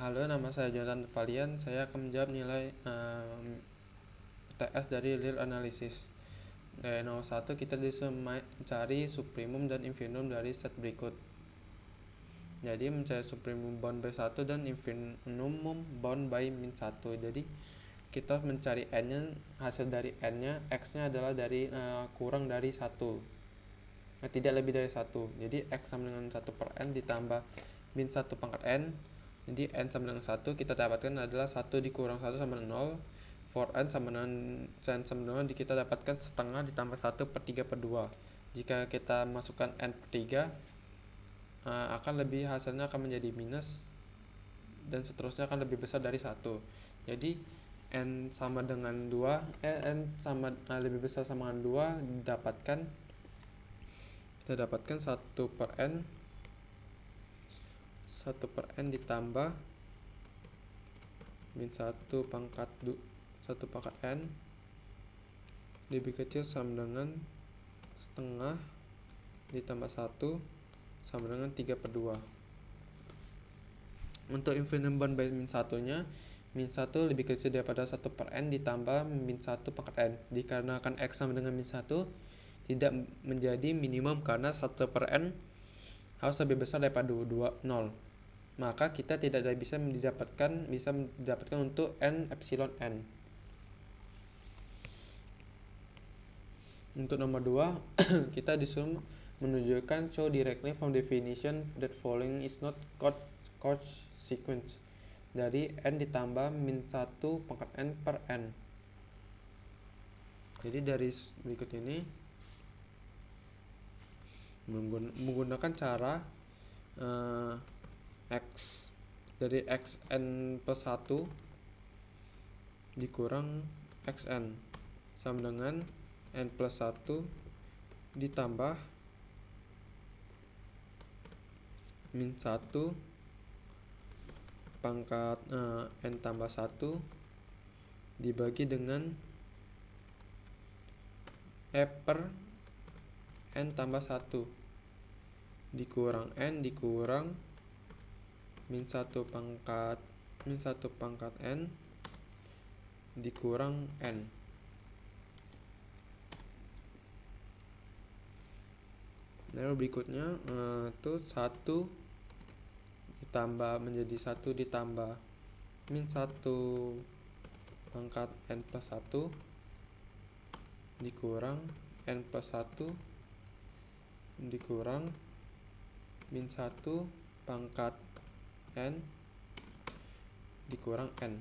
Halo, nama saya Jonathan Valian. Saya akan menjawab nilai TS dari Linear Analysis. Dari nomor 1 kita disuruh mencari supremum dan infimum dari set berikut. Jadi mencari supremum bound by 1 dan infimum bound by min 1. Jadi kita mencari n-nya, hasil dari n-nya, x-nya adalah dari kurang dari 1. Tidak lebih dari 1. Jadi x sama dengan 1 per n ditambah min 1 pangkat n. Jadi n sama dengan 1 kita dapatkan adalah 1 dikurang 1 sama dengan 0. For n sama dengan kita dapatkan setengah ditambah 1 per 3 per 2. Jika kita masukkan n per 3, akan lebih hasilnya akan menjadi minus dan seterusnya akan lebih besar dari 1. Jadi n sama dengan 2, n sama lebih besar sama dengan 2 kita dapatkan 1 per n ditambah min 1 pangkat n lebih kecil sama dengan setengah ditambah 1 sama dengan 3 per 2. Untuk infimum bound by min 1 nya, min 1 lebih kecil daripada 1 per n ditambah min 1 pangkat n. Dikarenakan x sama dengan min 1 tidak menjadi minimum karena 1 per n harus lebih besar daripada 0. Maka kita tidak bisa mendapatkan untuk n epsilon n. Untuk nomor 2 kita disuruh menunjukkan show directly from definition that following is not Cauchy sequence dari n ditambah min 1 pangkat n per n. Jadi dari berikut ini menggunakan cara x dari xn plus 1 dikurang xn sama dengan n plus 1 ditambah min 1 pangkat n tambah 1 dibagi dengan e per n tambah 1 dikurang n dikurang min 1 pangkat n dikurang n. Lalu berikutnya itu 1 ditambah menjadi 1 ditambah min 1 pangkat n plus 1 dikurang n plus 1 dikurang min 1 pangkat n dikurang n.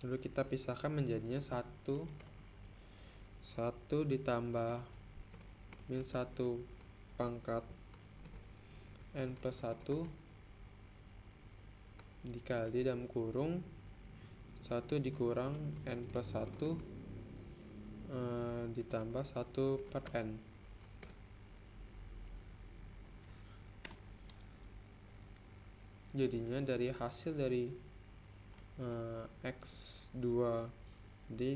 Lalu kita pisahkan menjadinya 1 ditambah min 1 pangkat n plus 1 dikali dalam kurung 1 dikurang n plus 1 ditambah 1 per n. Jadinya dari hasil dari x2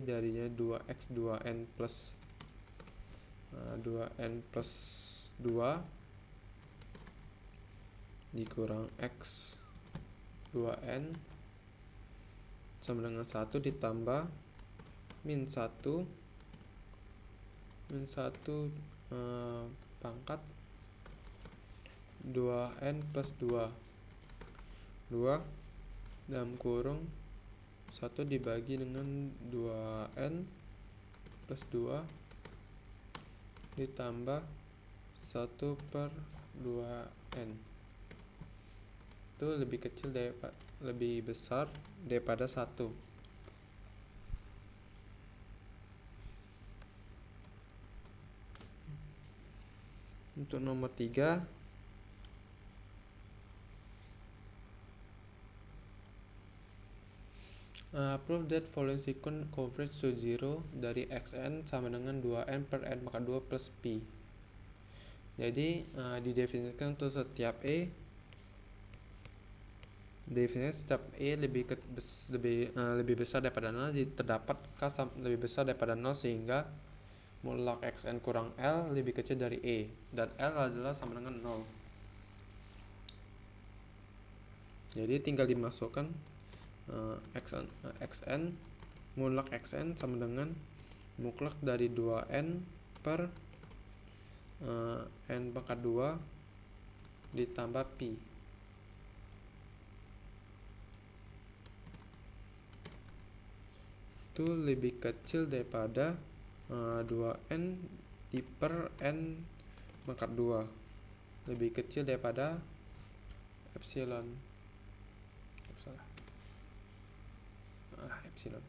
darinya 2x2n plus 2n plus 2 dikurang x 2n sama dengan 1 ditambah min 1 pangkat 2n plus 2 dalam kurung 1 dibagi dengan 2n plus 2 ditambah 1 per 2n. Itu lebih besar daripada 1. Untuk nomor 3 prove that following sequence converge to 0 dari xn sama dengan 2n per n maka 2 plus p. Jadi didefinisikan untuk setiap e Definisinya setiap E lebih besar daripada 0, terdapat K lebih besar daripada 0 sehingga mutlak xn kurang L lebih kecil dari E dan L adalah sama dengan 0. Jadi tinggal dimasukkan xn mutlak xn sama dengan mutlak dari 2n per n pangkat 2 ditambah pi. Itu lebih kecil daripada 2n di per n pangkat 2, lebih kecil daripada epsilon. Epsilon.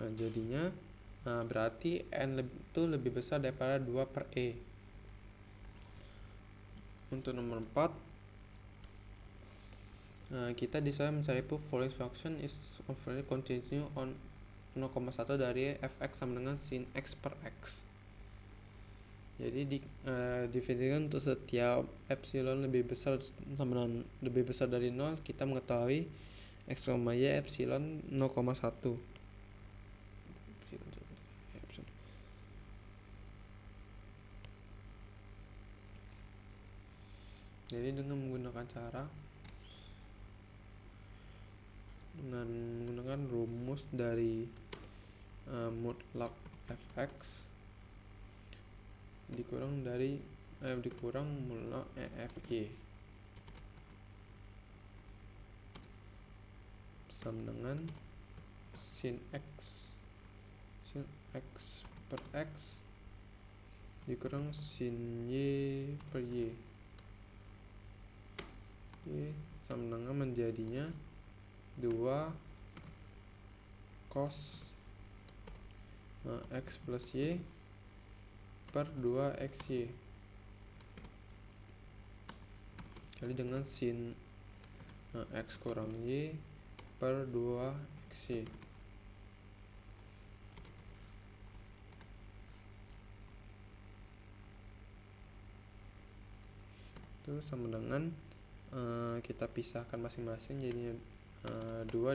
Nah, jadinya berarti n itu lebih besar daripada 2 per E. Untuk nomor 4, kita disuruh mencari proof following function is overly continue on 0,1 dari fx sama dengan sin x per x. Jadi definisikan untuk setiap epsilon lebih besar dari 0, kita mengetahui x, y epsilon 0,1. Jadi dengan menggunakan rumus dari mutlak fx dikurang mutlak efy sama dengan sin x per x dikurang sin y per y sama dengan menjadinya 2 cos x plus y per 2 xy kali dengan sin x kurang y per 2 xy. Itu sama dengan kita pisahkan masing-masing, jadinya 2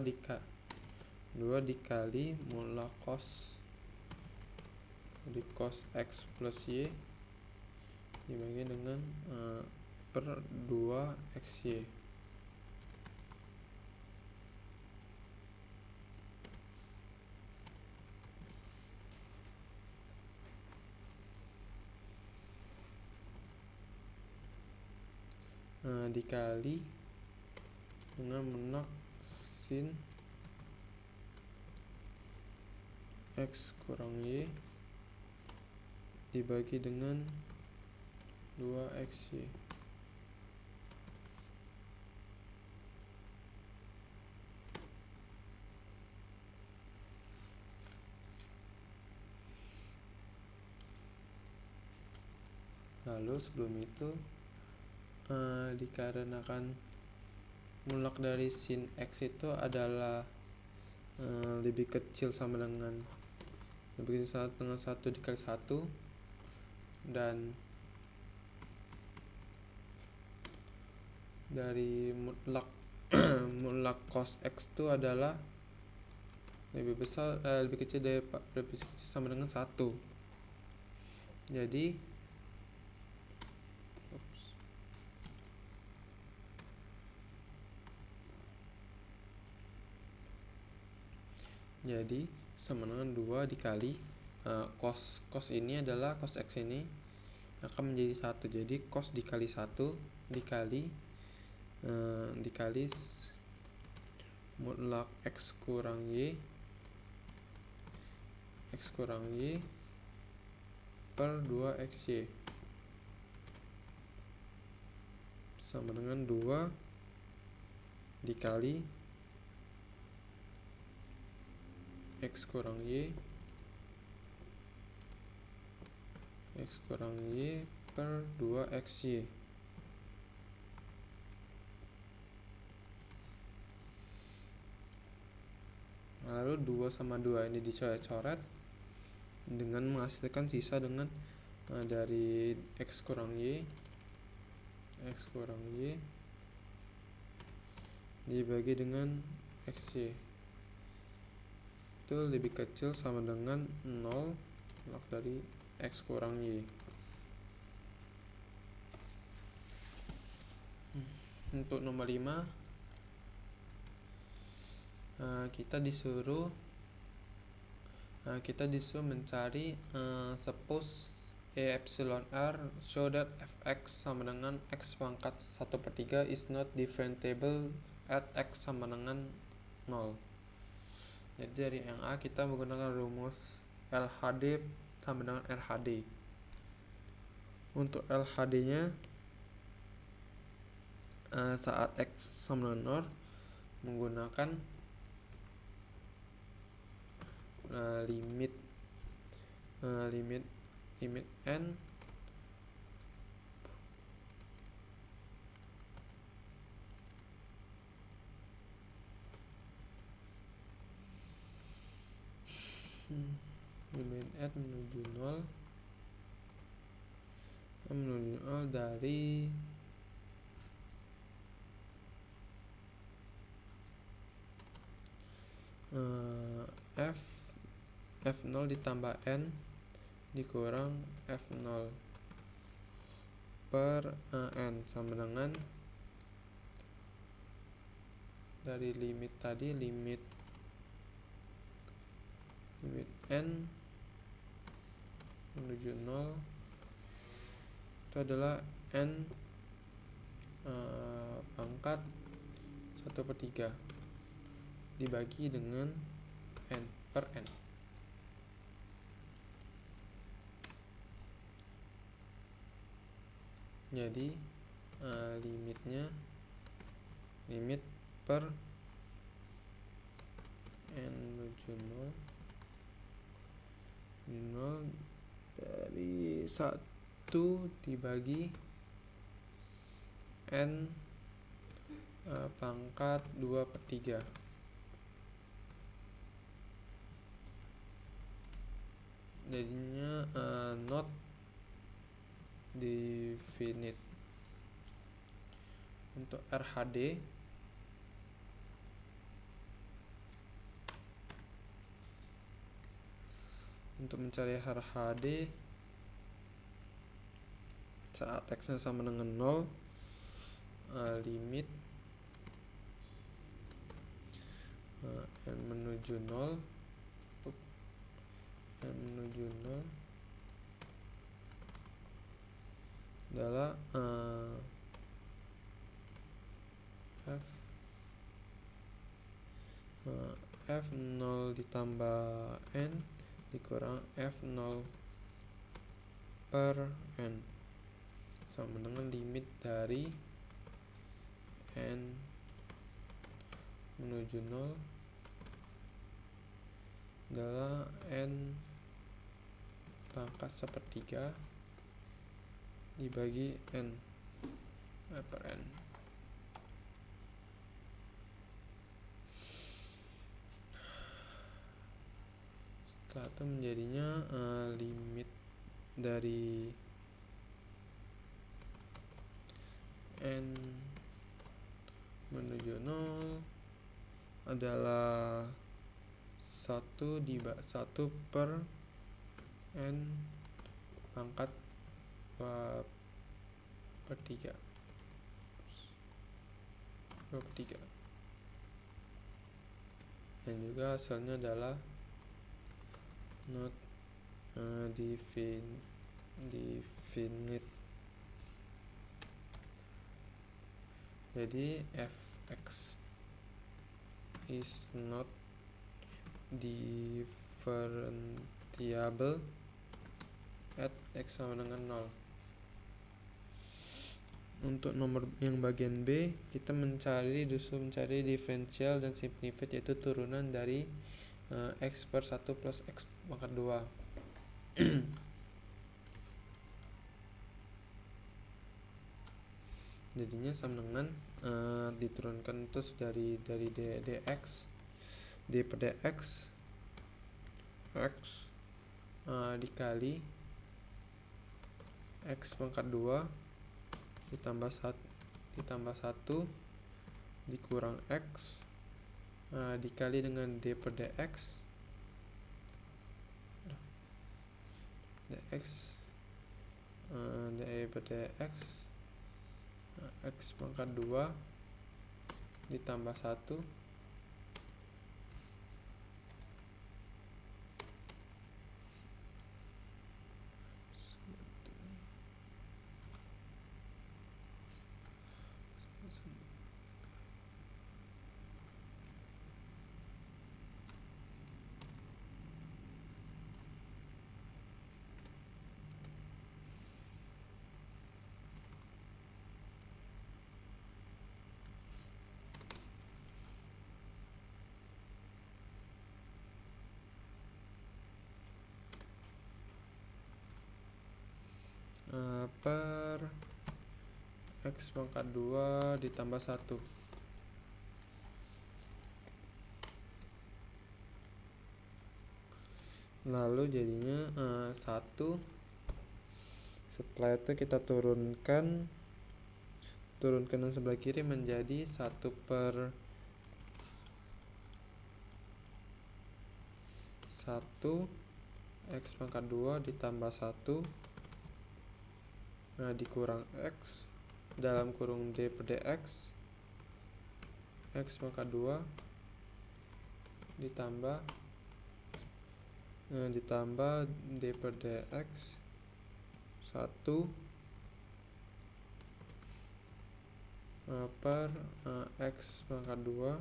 dikali mutlak cos x plus y dibagi dengan per 2 xy. Dikali dengan mutlak sin x kurang y dibagi dengan 2 xy. Lalu sebelum itu dikarenakan mutlak dari sin x itu adalah lebih kecil sama dengan 1 dikali 1, dan dari mutlak mutlak cos x itu adalah lebih kecil sama dengan 1. Jadi sama dengan 2 dikali cos ini adalah cos x ini akan menjadi 1. Jadi cos dikali 1 dikali mutlak x kurang y per 2 xy sama dengan 2 dikali x kurang y per 2 xy. Lalu 2 sama 2 ini dicoret-coret dengan menghasilkan sisa dengan dari x kurang y dibagi dengan XY itu lebih kecil sama dengan 0 log dari X kurang Y. Untuk nomor 5 kita disuruh mencari suppose E epsilon R show that fx sama dengan x pangkat 1/3 is not differentiable at x sama dengan 0. Jadi dari yang A kita menggunakan rumus LHD sama dengan RHD. Untuk LHD nya saat x sama dengan 0 menggunakan limit n menuju 0 dari f0 ditambah n dikurang f0 per n sama dengan dari limit tadi, limit n menuju 0 itu adalah n pangkat 1/3 dibagi dengan n per n. Jadi limit per n menuju 0 dari 1 dibagi n pangkat 2/3. Jadinya not definite. Untuk RHD untuk mencari RHD saat x nya sama dengan 0, limit n menuju 0 adalah f0 ditambah n dikurang f0 per n sama dengan limit dari n menuju 0 adalah n pangkat 1/3 dibagi n per n. Setelah itu menjadinya limit dari n menuju 0 adalah 1 per n pangkat 2/3 dan juga hasilnya adalah not definite. Jadi fx is not differentiable at x sama dengan 0. Untuk nomor yang bagian B, kita disuruh mencari diferensial dan simplified, yaitu turunan dari x per 1 plus x pangkat 2. Jadinya sama dengan diturunkan terus dari dx d per dx x dikali x pangkat 2 ditambah 1 dikurang X dikali dengan D per dx D per dx X pangkat 2 ditambah 1 per X pangkat 2 ditambah 1. Lalu jadinya 1. Setelah itu kita turunkan yang sebelah kiri menjadi 1 per 1 X pangkat 2 ditambah 1 dikurang X dalam kurung D per dx X pangkat 2 ditambah D per dx 1 per X pangkat 2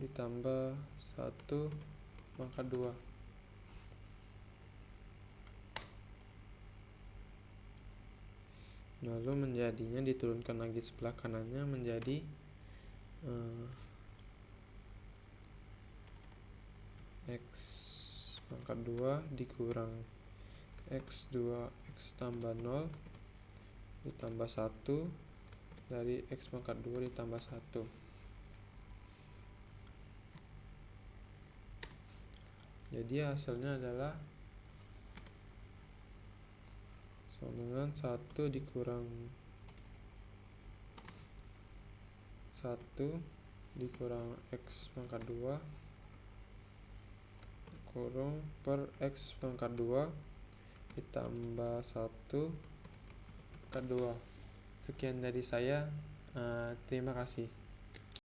ditambah 1 pangkat 2. Lalu menjadinya diturunkan lagi sebelah kanannya menjadi X pangkat 2 dikurang X2 X tambah 0 ditambah 1 dari X pangkat 2 ditambah 1. Jadi hasilnya adalah sama dengan 1 dikurang 1 dikurang X pangkat 2 kurung per X pangkat 2 ditambah 1 pangkat 2. Sekian dari saya, terima kasih.